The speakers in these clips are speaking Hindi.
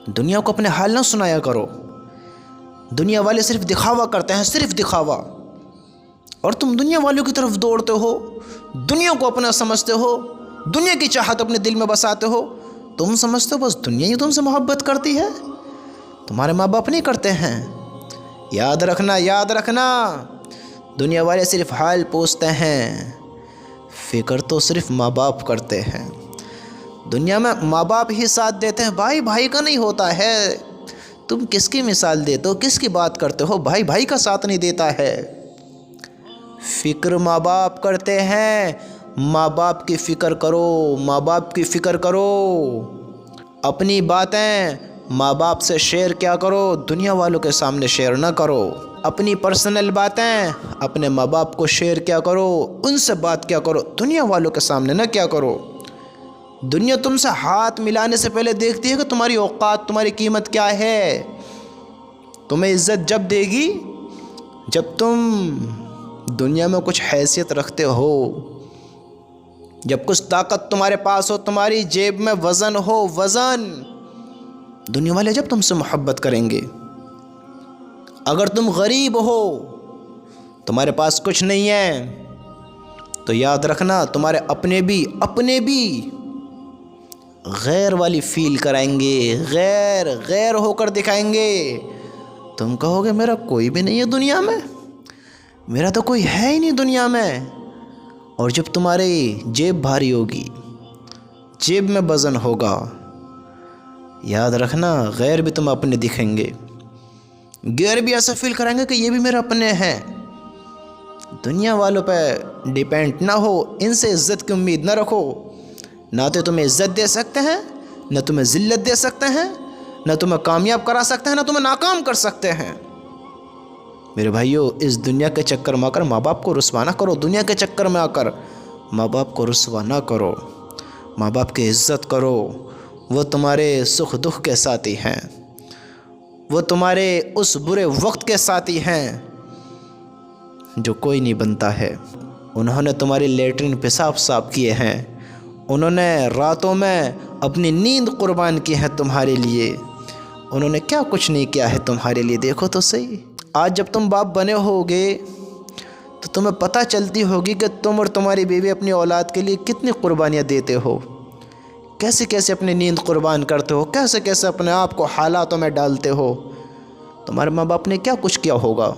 दुनिया को अपने हाल ना सुनाया करो। दुनिया वाले सिर्फ दिखावा करते हैं, सिर्फ दिखावा, और तुम दुनिया वालों की तरफ दौड़ते हो, दुनिया को अपना समझते हो, दुनिया की चाहत अपने दिल में बसाते हो। तुम समझते हो बस दुनिया ही तुमसे मोहब्बत करती है, तुम्हारे माँ बाप नहीं करते हैं। याद रखना, याद रखना, दुनिया वाले सिर्फ हाल पूछते हैं, फिक्र तो सिर्फ माँ बाप करते हैं। दुनिया में माँ बाप ही साथ देते हैं, भाई भाई का नहीं होता है। तुम किसकी मिसाल देते हो, किसकी बात करते हो? भाई भाई का साथ नहीं देता है। फिक्र माँ बाप करते हैं, माँ बाप की फ़िक्र करो, माँ बाप की फ़िक्र करो। अपनी बातें माँ बाप से शेयर क्या करो, दुनिया वालों के सामने शेयर ना करो। अपनी पर्सनल बातें अपने माँ बाप को शेयर क्या करो, उनसे बात क्या करो, दुनिया वालों के सामने ना क्या करो। दुनिया तुमसे हाथ मिलाने से पहले देखती है कि तुम्हारी औकात, तुम्हारी कीमत क्या है। तुम्हें इज्जत जब देगी जब तुम दुनिया में कुछ हैसियत रखते हो, जब कुछ ताकत तुम्हारे पास हो, तुम्हारी जेब में वज़न हो, वज़न। दुनिया वाले जब तुमसे मोहब्बत करेंगे। अगर तुम गरीब हो, तुम्हारे पास कुछ नहीं है, तो याद रखना तुम्हारे अपने भी गैर वाली फील कराएंगे, गैर होकर दिखाएंगे। तुम कहोगे मेरा कोई भी नहीं है दुनिया में, मेरा तो कोई है ही नहीं दुनिया में। और जब तुम्हारी जेब भारी होगी, जेब में वज़न होगा, याद रखना गैर भी तुम अपने दिखेंगे, गैर भी ऐसा फील कराएंगे कि ये भी मेरे अपने हैं। दुनिया वालों पे डिपेंड ना हो, इनसे इज़्ज़त की उम्मीद ना रखो। ना तो तुम्हें इज़्ज़त दे सकते हैं, ना तुम्हें ज़िल्लत दे सकते हैं, ना तुम्हें कामयाब करा सकते हैं, ना तुम्हें नाकाम कर सकते हैं। मेरे भाइयों, इस दुनिया के चक्कर में आकर माँ बाप को रुसवा ना करो। दुनिया के चक्कर में आकर माँ बाप को रुसवा ना करो। माँ बाप की इज़्ज़त करो। वो तुम्हारे सुख दुख के साथी हैं, वो तुम्हारे उस बुरे वक्त के साथी हैं जो कोई नहीं बनता है। उन्होंने तुम्हारी लेटरिन पेशाब साफ किए हैं, उन्होंने रातों में अपनी नींद कुर्बान की है तुम्हारे लिए। उन्होंने क्या कुछ नहीं किया है तुम्हारे लिए, देखो तो सही। आज जब तुम बाप बने होगे तो तुम्हें पता चलती होगी कि तुम और तुम्हारी बीवी अपनी औलाद के लिए कितनी कुर्बानियाँ देते हो, कैसे कैसे अपनी नींद कुर्बान करते हो, कैसे कैसे अपने आप को हालातों में डालते हो। तुम्हारे माँ बाप ने क्या कुछ किया होगा,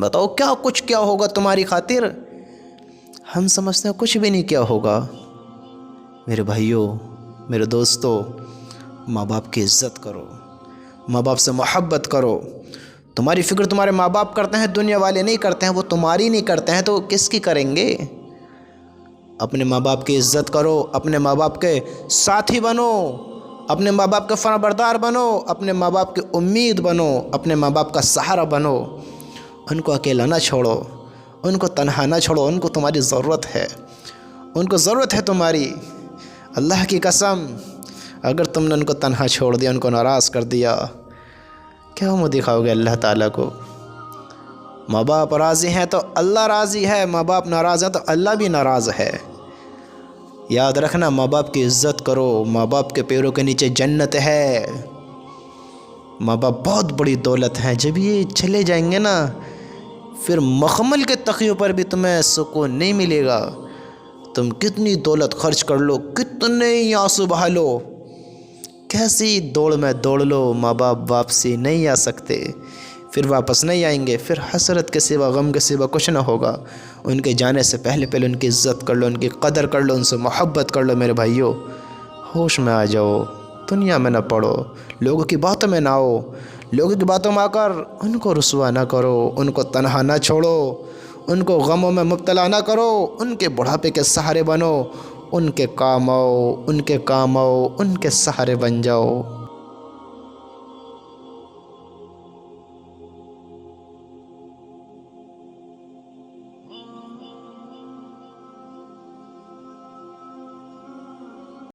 बताओ क्या कुछ किया होगा तुम्हारी खातिर? हम समझते हैं कुछ भी नहीं किया होगा। मेरे भाइयों, मेरे दोस्तों, माँ बाप की इज़्ज़त करो, माँ बाप से मोहब्बत करो। तुम्हारी फ़िक्र तुम्हारे माँ बाप करते हैं, दुनिया वाले नहीं करते हैं। वो तुम्हारी नहीं करते हैं तो किसकी करेंगे? अपने माँ बाप की इज़्ज़त करो, अपने माँ बाप के साथी बनो, अपने माँ बाप के फरमाबरदार बनो, अपने माँ बाप की उम्मीद बनो, अपने माँ बाप का सहारा बनो। उनको अकेला ना छोड़ो, उनको तन्हा ना छोड़ो। उनको तुम्हारी ज़रूरत है, उनको ज़रूरत है तुम्हारी। अल्लाह की कसम, अगर तुमने उनको तन्हा छोड़ दिया, उनको नाराज़ कर दिया, क्या मुँह दिखाओगे अल्लाह ताला को? माँ बाप राज़ी हैं तो अल्लाह राज़ी है, माँ बाप नाराज़ हैं तो अल्लाह भी नाराज़ है। याद रखना, माँ बाप की इज़्ज़त करो। माँ बाप के पैरों के नीचे जन्नत है। माँ बाप बहुत बड़ी दौलत है। जब ये चले जाएंगे ना, फिर मखमल के तकियों पर भी तुम्हें सुकून नहीं मिलेगा। तुम कितनी दौलत खर्च कर लो, कितने ही आंसू बहा लो, कैसी दौड़ में दौड़ लो, माँ बाप वापसी नहीं आ सकते, फिर वापस नहीं आएंगे। फिर हसरत के सिवा, गम के सिवा कुछ ना होगा। उनके जाने से पहले पहले उनकी इज़्ज़त कर लो, उनकी कदर कर लो, उनसे मोहब्बत कर लो। मेरे भाइयों, होश में आ जाओ, दुनिया में ना पड़ो, लोगों की बातों में ना आओ। लोगों की बातों में आकर उनको रुसवा ना करो, उनको तन्हा ना छोड़ो, उनको गमों में मुब्तला ना करो। उनके बुढ़ापे के सहारे बनो, उनके काम आओ, उनके काम आओ, उनके सहारे बन जाओ।